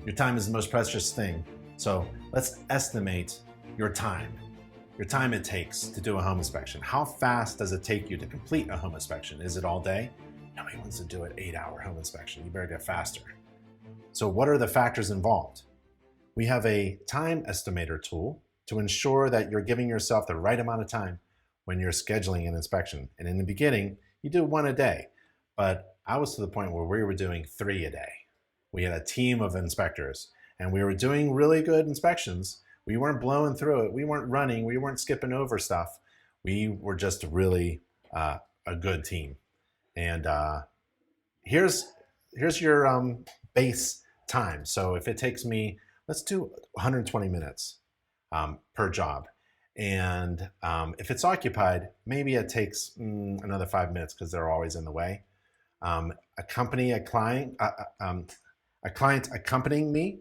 Your time is the most precious thing. So let's estimate your time it takes to do a home inspection. How fast does it take you to complete a home inspection? Is it all day? Nobody wants to do an 8-hour home inspection. You better get faster. So what are the factors involved? We have a time estimator tool to ensure that you're giving yourself the right amount of time when you're scheduling an inspection. And in the beginning, you do one a day, but I was to the point where we were doing 3 a day. We had a team of inspectors and we were doing really good inspections. We weren't blowing through it. We weren't running. We weren't skipping over stuff. We were just really a good team. And here's your base time. So if it takes me, let's do 120 minutes per job. And if it's occupied, maybe it takes another 5 minutes because they're always in the way. A client accompanying me,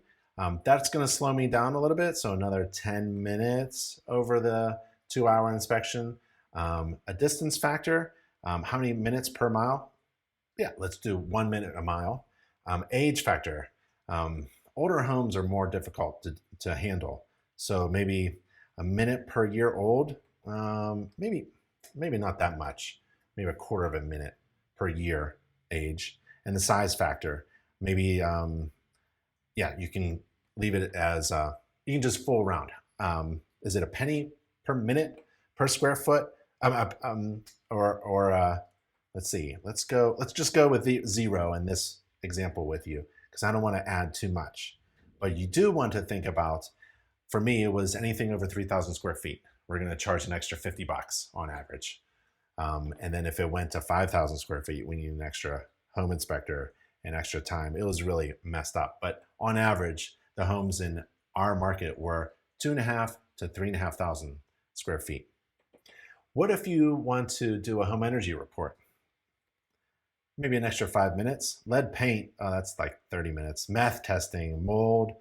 that's going to slow me down a little bit. So another 10 minutes over the 2-hour inspection. A distance factor, how many minutes per mile? Yeah, let's do 1 minute a mile. Age factor, older homes are more difficult to handle. So maybe a minute per year old, maybe not that much, maybe a quarter of a minute per year age. And the size factor, maybe, yeah, you can leave it as, you can just full round. Is it a penny per minute per square foot? Let's see, let's just go with the 0 in this example with you, because I don't want to add too much. But you do want to think about, for me, it was anything over 3,000 square feet. We're going to charge an extra $50 on average. And then if it went to 5,000 square feet, we need an extra home inspector and extra time. It was really messed up. But on average, the homes in our market were 2,500 to 3,500 square feet. What if you want to do a home energy report? Maybe an extra 5 minutes. Lead paint, that's like 30 minutes. Meth testing, mold,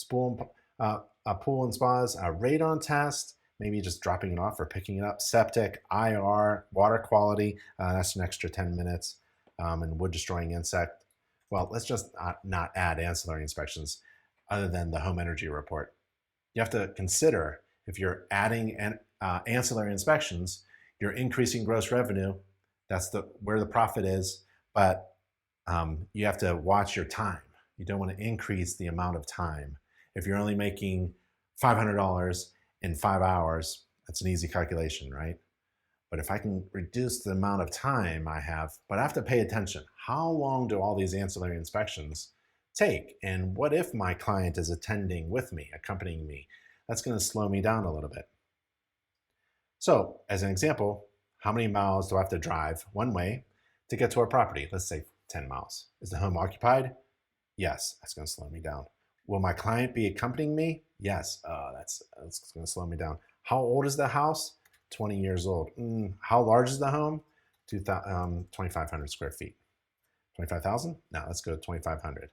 pool and spas, a radon test, maybe just dropping it off or picking it up. Septic, IR, water quality, that's an extra 10 minutes. And wood destroying insect. Well, let's just not add ancillary inspections other than the home energy report. You have to consider, if you're adding ancillary inspections, you're increasing gross revenue. That's where the profit is. But you have to watch your time. You don't want to increase the amount of time. If you're only making $500 in 5 hours, that's an easy calculation, right? But if I can reduce the amount of time I have, but I have to pay attention. How long do all these ancillary inspections take? And what if my client is attending with me, accompanying me? That's going to slow me down a little bit. So as an example, how many miles do I have to drive one way to get to our property? Let's say 10 miles. Is the home occupied? Yes, that's going to slow me down. Will my client be accompanying me? Yes, that's going to slow me down. How old is the house? 20 years old. How large is the home? 2,500 square feet. 25,000? No, let's go to 2,500.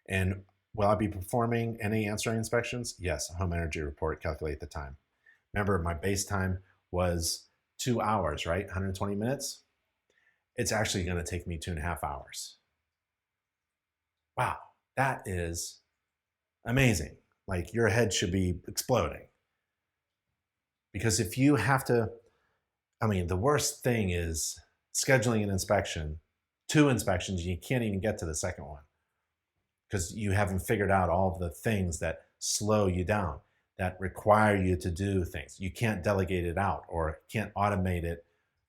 And will I be performing any ancillary inspections? Yes, a home energy report, calculate the time. Remember, my base time was 2 hours, right? 120 minutes. It's actually going to take me 2.5 hours. Wow, that is amazing. Like, your head should be exploding. Because if you have to, the worst thing is scheduling an inspection, 2 inspections, you can't even get to the second one because you haven't figured out all of the things that slow you down, that require you to do things. You can't delegate it out or can't automate it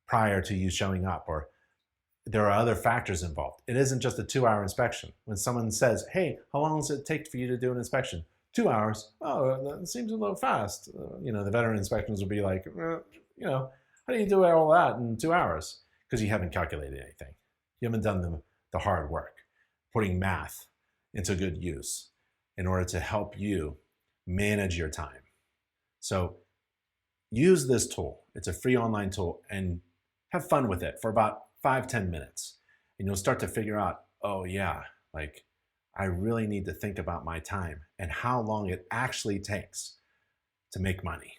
prior to you showing up, or there are other factors involved. It isn't just a 2-hour inspection. When someone says, hey, how long does it take for you to do an inspection? 2 hours. Oh, that seems a little fast. The veteran inspections will be like, how do you do all that in 2 hours? Because you haven't calculated anything. You haven't done the hard work, putting math into good use in order to help you manage your time. So use this tool. It's a free online tool, and have fun with it for about 5-10 minutes. And you'll start to figure out, oh yeah, like, I really need to think about my time and how long it actually takes to make money.